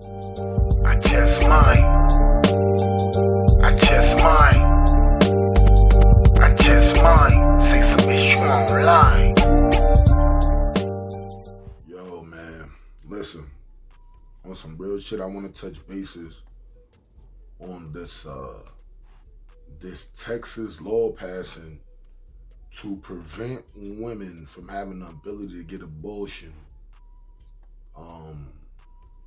I just might. I just might. I just might say some issue online. Yo, man, listen. On some real shit, I want to touch bases on this Texas law passing to prevent women from having the ability to get abortion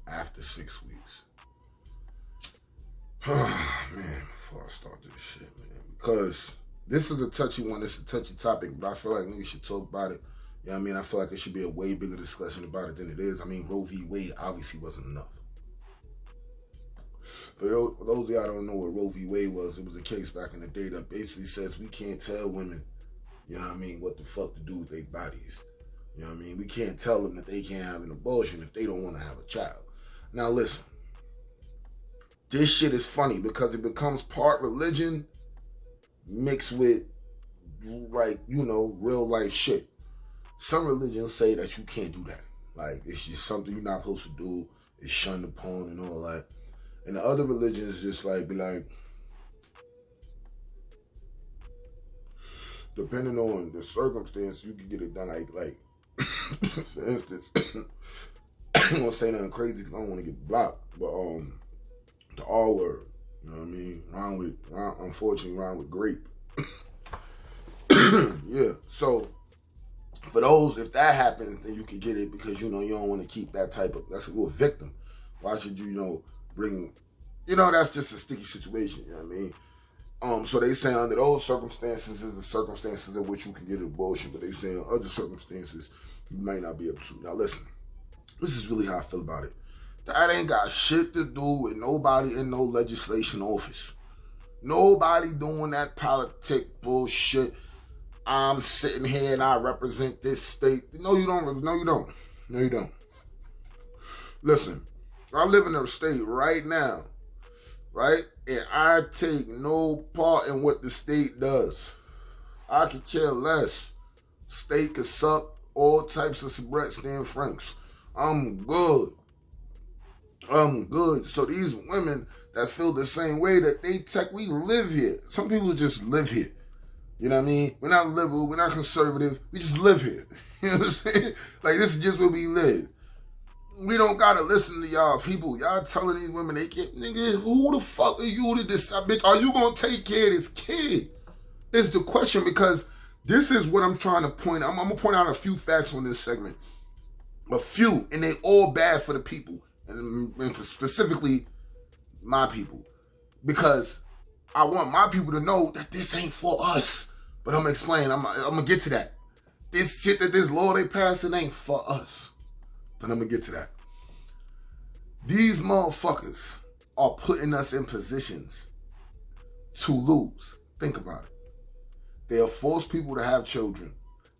after 6 weeks. Man, before I start this shit, man, because this is a touchy one, it's a touchy topic, but I feel like niggas should talk about it. You know what I mean? I feel like there should be a way bigger discussion about it than it is. I mean, Roe v. Wade obviously wasn't enough. For those of y'all don't know what Roe v. Wade was, it was a case back in the day that basically says we can't tell women, you know what I mean, what the fuck to do with their bodies. You know what I mean? We can't tell them that they can't have an abortion if they don't want to have a child. Now listen, this shit is funny because it becomes part religion mixed with, like, you know, real life shit. Some religions say that you can't do that. Like, it's just something you're not supposed to do. It's shunned upon and all that. And the other religions just like, be like, depending on the circumstance, you can get it done. Like for instance, I ain't gonna say nothing crazy because I don't want to get blocked. But the R word, you know what I mean? Unfortunately, rhyme with grape. Yeah. So for those, if that happens, then you can get it because you know you don't want to keep that type of. That's a victim. Why should you, bring? That's just a sticky situation. You know what I mean? So they say under those circumstances is the circumstances in which you can get an abortion, but they say in other circumstances you might not be able to. Now listen, this is really how I feel about it. That ain't got shit to do with nobody in no legislation office. Nobody doing that politic bullshit. I'm sitting here and I represent this state. No, you don't. No, you don't. No, you don't. Listen, I live in a state right now, right? And I take no part in what the state does. I could care less. State could suck all types of cigarette stand franks. I'm good. So these women that feel the same way that we live here. Some people just live here. You know what I mean? We're not liberal, we're not conservative, we just live here. You know what I'm saying? Like, this is just where we live. We don't gotta listen to y'all people. Y'all telling these women they can't, nigga, who the fuck are you to decide, bitch? Are you gonna take care of this kid? Is the question, because this is what I'm trying to point out. I'm gonna point out a few facts on this segment. A few, and they all bad for the people. And specifically my people. Because I want my people to know that this ain't for us. But I'm gonna explain, I'm gonna get to that. This shit that this law they passing ain't for us. But I'm gonna get to that. These motherfuckers are putting us in positions to lose. Think about it. They'll force people to have children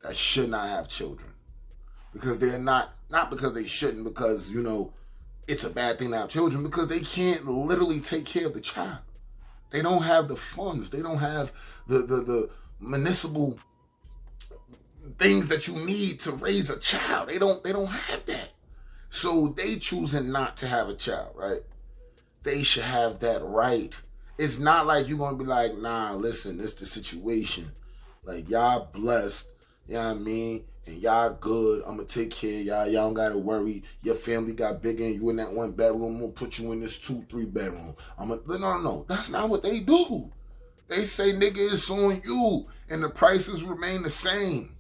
that should not have children. Because they're not because they shouldn't, because, it's a bad thing to have children, because they can't literally take care of the child. They don't have the funds. They don't have the municipal things that you need to raise a child. They don't have that. So they choosing not to have a child, right? They should have that right. It's not like you're going to be like, nah, listen, this the situation. Like, y'all blessed, you know what I mean? And y'all good. I'm going to take care of y'all. Y'all don't got to worry. Your family got bigger and you in that 1 bedroom. I'm going to put you in this 2-3 bedroom. No. That's not what they do. They say, nigga, it's on you. And the prices remain the same.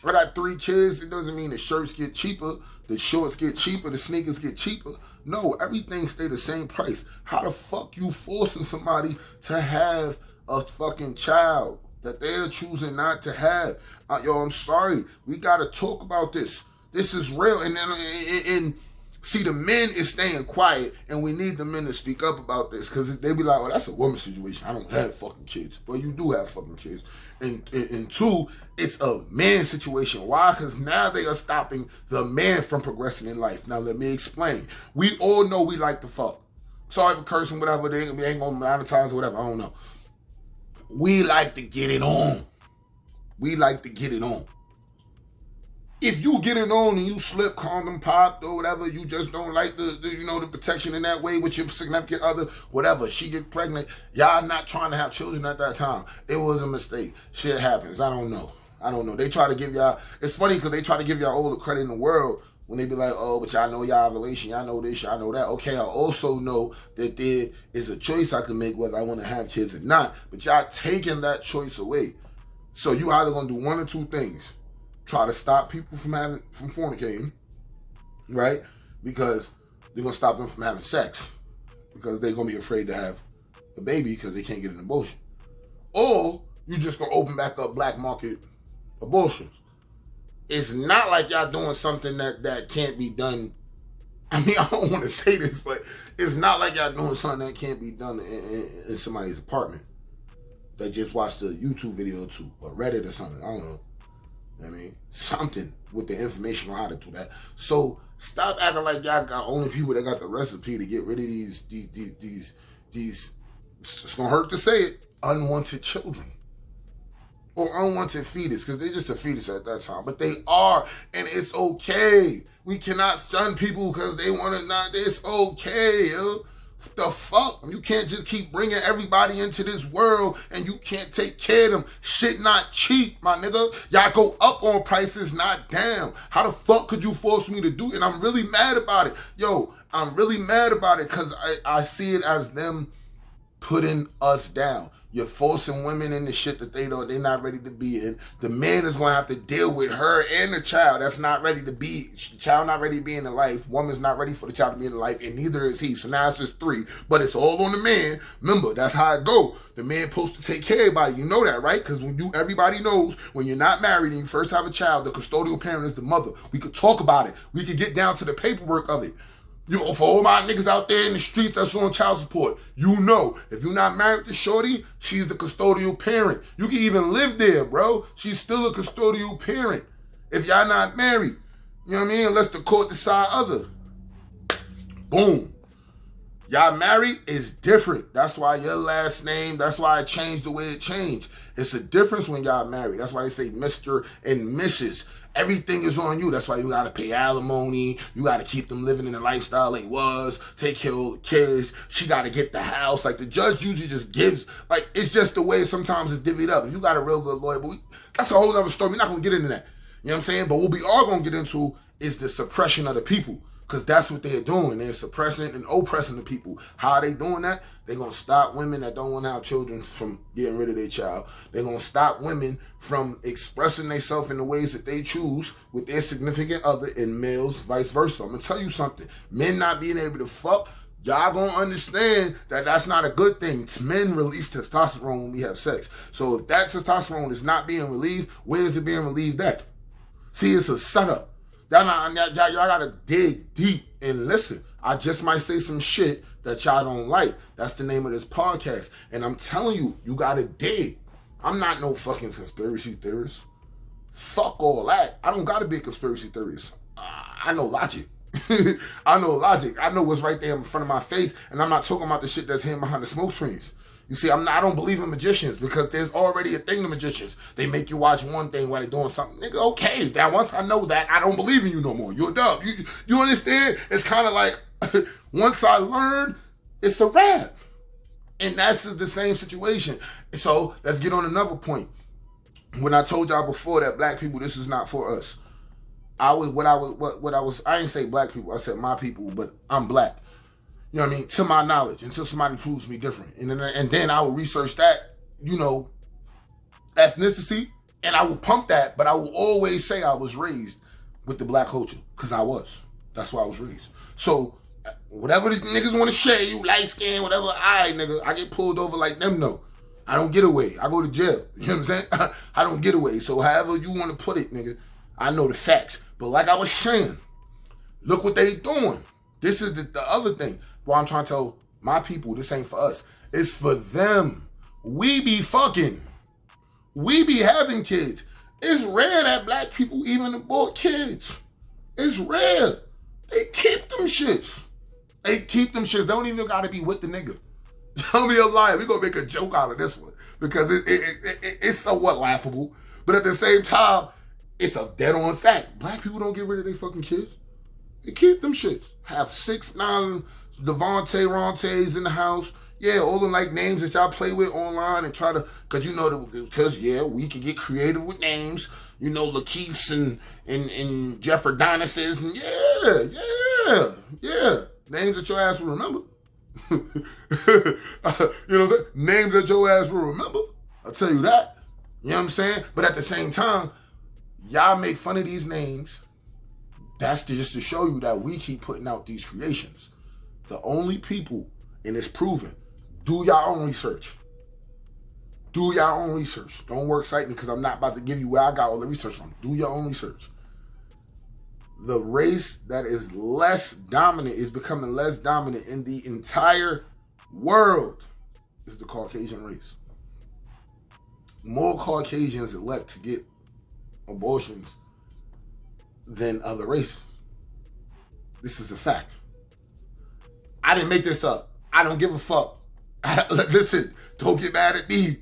I got 3 kids. It doesn't mean the shirts get cheaper, the shorts get cheaper, the sneakers get cheaper. No, everything stay the same price. How the fuck you forcing somebody to have a fucking child that they're choosing not to have? I'm sorry. We got to talk about this. This is real. And see, the men is staying quiet, and we need the men to speak up about this, because they be like, well, that's a woman's situation. I don't have fucking kids. Well, you do have fucking kids. And 2, it's a man situation. Why? Because now they are stopping the man from progressing in life. Now, let me explain. We all know we like to fuck. Sorry for cursing, whatever. They ain't going to monetize or whatever. I don't know. We like to get it on. if you get it on and you slip, condom popped or whatever, you just don't like the protection in that way with your significant other, whatever, she get pregnant, y'all not trying to have children at that time. It was a mistake. Shit happens. I don't know. They try to give y'all, it's funny because they try to give y'all all the credit in the world when they be like, oh, but y'all know y'all relation, y'all know this, y'all know that. Okay, I also know that there is a choice I can make whether I want to have kids or not, but y'all taking that choice away. So you either going to do one or two things. Try to stop people from fornicating, right? Because they're going to stop them from having sex because they're going to be afraid to have a baby because they can't get an abortion. Or you just going to open back up black market abortions. It's not like y'all doing something that can't be done. I mean, I don't want to say this, but it's not like y'all doing something that can't be done in somebody's apartment that just watched a YouTube video or two or Reddit or something. I don't know. I mean, something with the information on how to do that. So stop acting like y'all got only people that got the recipe to get rid of these it's gonna hurt to say it, unwanted children. Or unwanted fetus, because they're just a fetus at that time. But they are, and it's okay. We cannot stun people because they want to not, it's okay, yo. The fuck? You can't just keep bringing everybody into this world and you can't take care of them. Shit not cheap, my nigga. Y'all go up on prices, not down. How the fuck could you force me to do it? And I'm really mad about it. Yo, I'm really mad about it because I see it as them putting us down. You're forcing women into shit that they're not ready to be in. The man is going to have to deal with her and the child that's not ready to be. The child not ready to be in the life. Woman's not ready for the child to be in the life, and neither is he. So now it's just three. But it's all on the man. Remember, that's how it go. The man supposed to take care of everybody. You know that, right? Because everybody knows when you're not married and you first have a child, the custodial parent is the mother. We could talk about it. We could get down to the paperwork of it. You know, for all my niggas out there in the streets that's on child support, you know, if you're not married to shorty, she's the custodial parent. You can even live there, bro. She's still a custodial parent. If y'all not married, you know what I mean? Unless the court decide other. Boom. Y'all married is different. That's why your last name, that's why it changed the way it changed. It's a difference when y'all married. That's why they say Mr. and Mrs. Everything is on you. That's why you gotta pay alimony. You gotta keep them living in the lifestyle they was. Take care of the kids. She gotta get the house. Like the judge usually just gives. Like it's just the way sometimes it's divvied up. If you got a real good lawyer, but that's a whole other story. We're not gonna get into that. You know what I'm saying? But what we are gonna get into is the suppression of the people. Because that's what they're doing. They're suppressing and oppressing the people. How are they doing that? They're going to stop women that don't want to have children from getting rid of their child. They're going to stop women from expressing themselves in the ways that they choose with their significant other, and males vice versa. I'm going to tell you something. Men not being able to fuck, y'all going to understand that that's not a good thing. Men release testosterone when we have sex. So if that testosterone is not being relieved, where is it being relieved at? See, it's a setup. Y'all gotta dig deep and listen. I just might say some shit that y'all don't like. That's the name of this podcast. And I'm telling you, you gotta dig. I'm not no fucking conspiracy theorist. Fuck all that. I don't gotta be a conspiracy theorist. I know logic. I know logic. I know what's right there in front of my face, and I'm not talking about the shit that's hidden behind the smoke screens. You see, I don't believe in magicians because there's already a thing to magicians. They make you watch one thing while they're doing something. Nigga, okay. Now, once I know that, I don't believe in you no more. You're a dub. You understand? It's kind of like, once I learn, it's a wrap. And that's the same situation. So, let's get on another point. When I told y'all before that black people, this is not for us. I ain't say black people, I said my people, but I'm black. You know what I mean? To my knowledge, until somebody proves me different. And then I will research that, ethnicity, and I will pump that, but I will always say I was raised with the black culture, because I was. That's why I was raised. So, whatever these niggas want to share, you light skin, whatever, nigga, I get pulled over like them, no. I don't get away. I go to jail. You know what I'm saying? I don't get away. So, however you want to put it, nigga, I know the facts. But like I was saying, look what they doing. This is the other thing. Well, I'm trying to tell my people, this ain't for us. It's for them. We be fucking. We be having kids. It's rare that black people even abort kids. It's rare. They keep them shits. They don't even gotta be with the nigga. Don't be a liar. We gonna make a joke out of this one because it's somewhat laughable. But at the same time, it's a dead on fact. Black people don't get rid of their fucking kids. They keep them shits. Have 6, 9 Devontae Rontes in the house. Yeah, all the like names that y'all play with online and try to, cause you know, because yeah, we can get creative with names. You know, Lakeiths and Jeffrey-Donises and yeah. Names that your ass will remember. You know what I'm saying? Names that your ass will remember. I'll tell you that. You know what I'm saying? But at the same time, y'all make fun of these names. That's just to show you that we keep putting out these creations. The only people, and it's proven, do your own research. Do your own research. Don't work cite me because I'm not about to give you where I got all the research from. Do your own research. The race that is less dominant, is becoming less dominant in the entire world, is the Caucasian race. More Caucasians elect to get abortions than other races. This is a fact. I didn't make this up. I don't give a fuck. Listen, don't get mad at me.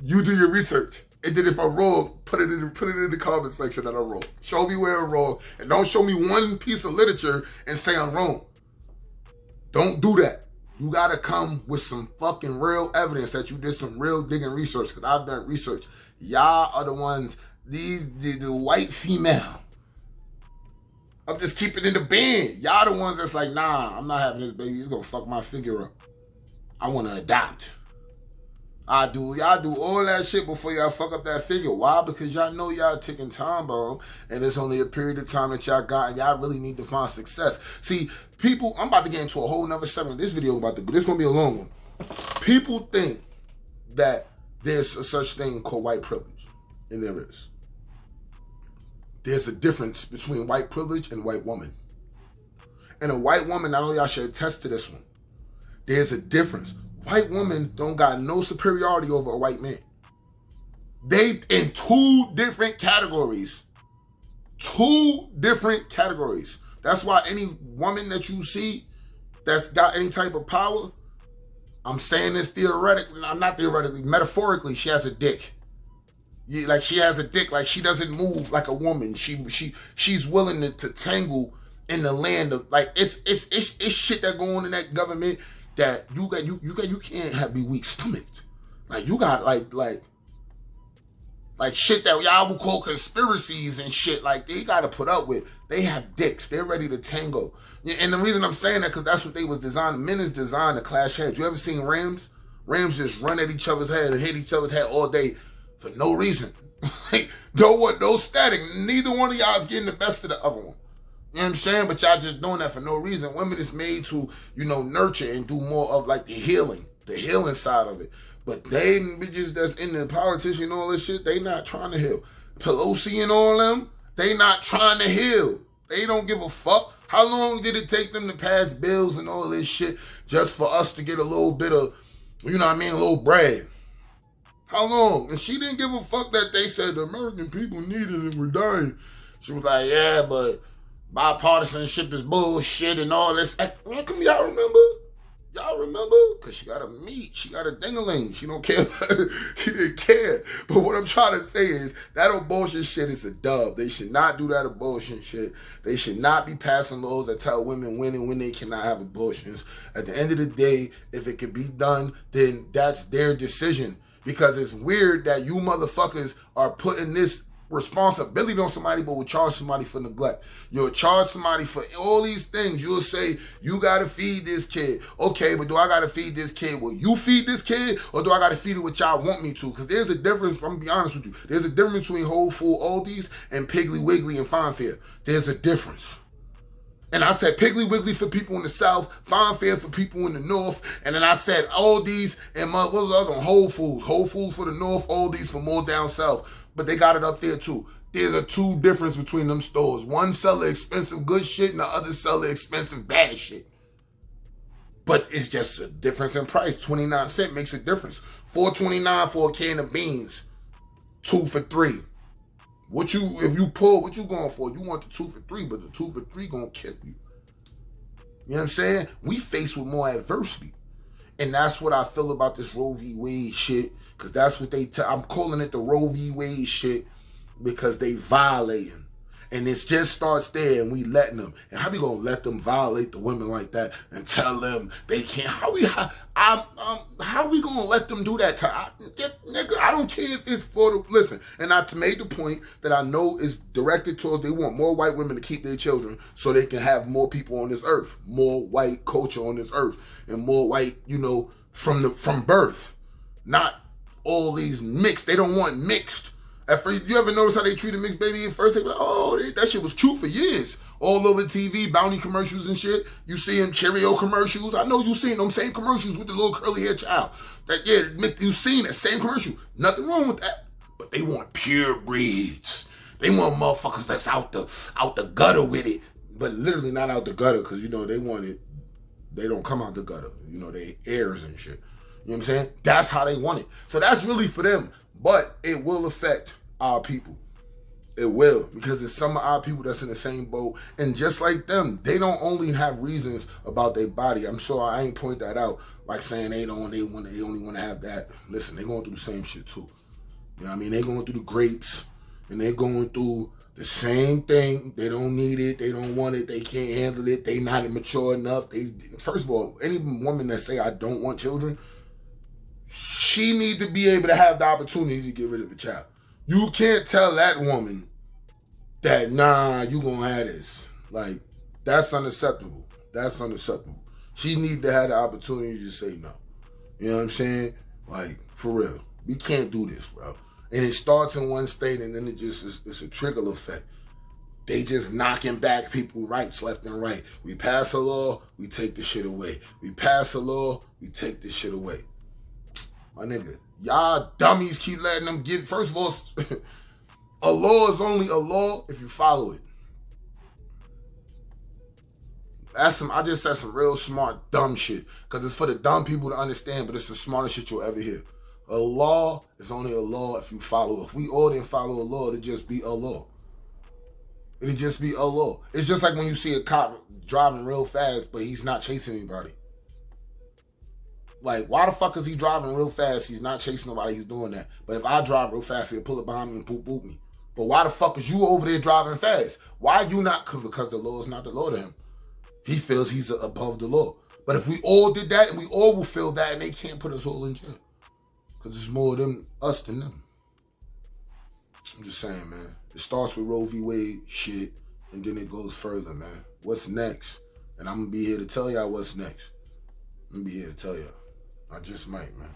You do your research. And then if I'm wrong, put it in the comment section that I'm wrong. Show me where I'm wrong. And don't show me one piece of literature and say I'm wrong. Don't do that. You gotta come with some fucking real evidence that you did some real digging research, because I've done research. Y'all are the ones, the white female. I'm just keeping it in the band. Y'all the ones that's like, nah, I'm not having this baby. He's gonna fuck my figure up. I wanna adopt. Y'all do all that shit before y'all fuck up that figure. Why? Because y'all know y'all ticking time bomb, and it's only a period of time that y'all got, and y'all really need to find success. See, people, I'm about to get into a whole nother segment. This video this is gonna be a long one. People think that there's a such thing called white privilege, and there is. There's a difference between white privilege and white woman. And a white woman, not only I should attest to this one, there's a difference. White women don't got no superiority over a white man. They in two different categories. Two different categories. That's why any woman that you see that's got any type of power, I'm saying this theoretically, I'm not theoretically, metaphorically, she has a dick. Yeah, like she has a dick, like she doesn't move like a woman. She's willing to tangle in the land of, like, it's shit that go on in that government that you can't be weak stomached. Like you got like shit that y'all would call conspiracies and shit, like they gotta put up with. They have dicks. They're ready to tango. And the reason I'm saying that, because that's what they was designed. Men is designed to clash heads. You ever seen Rams? Rams just run at each other's head and hit each other's head all day for no reason. Don't want no static. Neither one of y'all is getting the best of the other one. You know what I'm saying? But y'all just doing that for no reason. Women is made to, nurture and do more of like the healing side of it. But they bitches that's in the politician and all this shit, they not trying to heal. Pelosi and all them, they not trying to heal. They don't give a fuck. How long did it take them to pass bills and all this shit just for us to get a little bit of, a little bread? How long? And she didn't give a fuck that they said the American people needed it and we're dying. She was like, yeah, but bipartisanship is bullshit and all this. Man, come y'all remember? Y'all remember? Because she got a meat. She got a ding-a-ling. She don't care. She didn't care. But what I'm trying to say is that abortion shit is a dub. They should not do that abortion shit. They should not be passing laws that tell women when and when they cannot have abortions. At the end of the day, if it can be done, then that's their decision. Because it's weird that you motherfuckers are putting this responsibility on somebody, but will charge somebody for neglect. You'll charge somebody for all these things. You'll say, you gotta feed this kid. Okay, but do I gotta feed this kid? Will you feed this kid? Or do I gotta feed it what y'all want me to? Because there's a difference, I'm gonna be honest with you. There's a difference between Whole Food Aldi's and Piggly Wiggly and Fine Fare. There's a difference. And I said Piggly Wiggly for people in the South, Fine Fare for people in the North, and then I said Aldi's and what was the other one? Whole Foods. Whole Foods for the North, Aldi's for more down South. But they got it up there too. There's a two difference between them stores. One sell the expensive good shit and the other sell the expensive bad shit. But it's just a difference in price. 29 cents makes a difference. $4.29 for a can of beans. 2 for $3. If you pull, what you going for? You want the 2 for $3, but the 2 for $3 gonna kill you. You know what I'm saying? We faced with more adversity. And that's what I feel about this Roe v. Wade shit. Because that's what I'm calling it the Roe v. Wade shit. because they violating. And it just starts there, and we letting them. And how we gonna let them violate the women like that and tell them they can't? How we gonna let them do that? Nigga, I don't care if it's for the listen. And I made the point that I know is directed towards they want more white women to keep their children so they can have more people on this earth, more white culture on this earth, and more white, from birth, not all these mixed. They don't want mixed. At first, you ever notice how they treat a mixed baby at first? They be like, oh, that shit was cute for years. All over TV, bounty commercials and shit. You see them Cheerio commercials. I know you seen them same commercials with the little curly hair child. You seen that same commercial. Nothing wrong with that. But they want pure breeds. They want motherfuckers that's out the gutter with it. But literally not out the gutter, because they want it. They don't come out the gutter. They heirs and shit. You know what I'm saying? That's how they want it. So that's really for them. But it will affect our people. It will, because it's some of our people that's in the same boat. And just like them, they don't only have reasons about their body. I'm sure I ain't point that out, like saying they only want to have that. Listen, they going through the same shit too. You know what I mean? They going through the grapes, and they going through the same thing. They don't need it. They don't want it. They can't handle it. They not mature enough. First of all, any woman that say I don't want children, she need to be able to have the opportunity to get rid of a child. You can't tell that woman that, nah, you gonna have this. Like, that's unacceptable. That's unacceptable. She need to have the opportunity to say no. You know what I'm saying? Like, for real. We can't do this, bro. And it starts in one state, and then it's a trickle effect. They just knocking back people's rights left and right. We pass a law, we take the shit away. We pass a law, we take this shit away. My nigga, y'all dummies keep letting them give. First of all, a law is only a law if you follow it. I just said some real smart, dumb shit. Because it's for the dumb people to understand, but it's the smartest shit you'll ever hear. A law is only a law if you follow it. If we all didn't follow a law, it'd just be a law. It'd just be a law. It's just like when you see a cop driving real fast, but he's not chasing anybody. Like, why the fuck is he driving real fast? He's not chasing nobody. He's doing that. But if I drive real fast, he'll pull up behind me and boop me. But why the fuck is you over there driving fast? Why you not? Because the law is not the law to him. He feels he's above the law. But if we all did that, and we all will feel that, and they can't put us all in jail. Because it's more us than them. I'm just saying, man. It starts with Roe v. Wade shit, and then it goes further, man. What's next? And I'm going to be here to tell y'all what's next. I'm going to be here to tell y'all. I just might, man.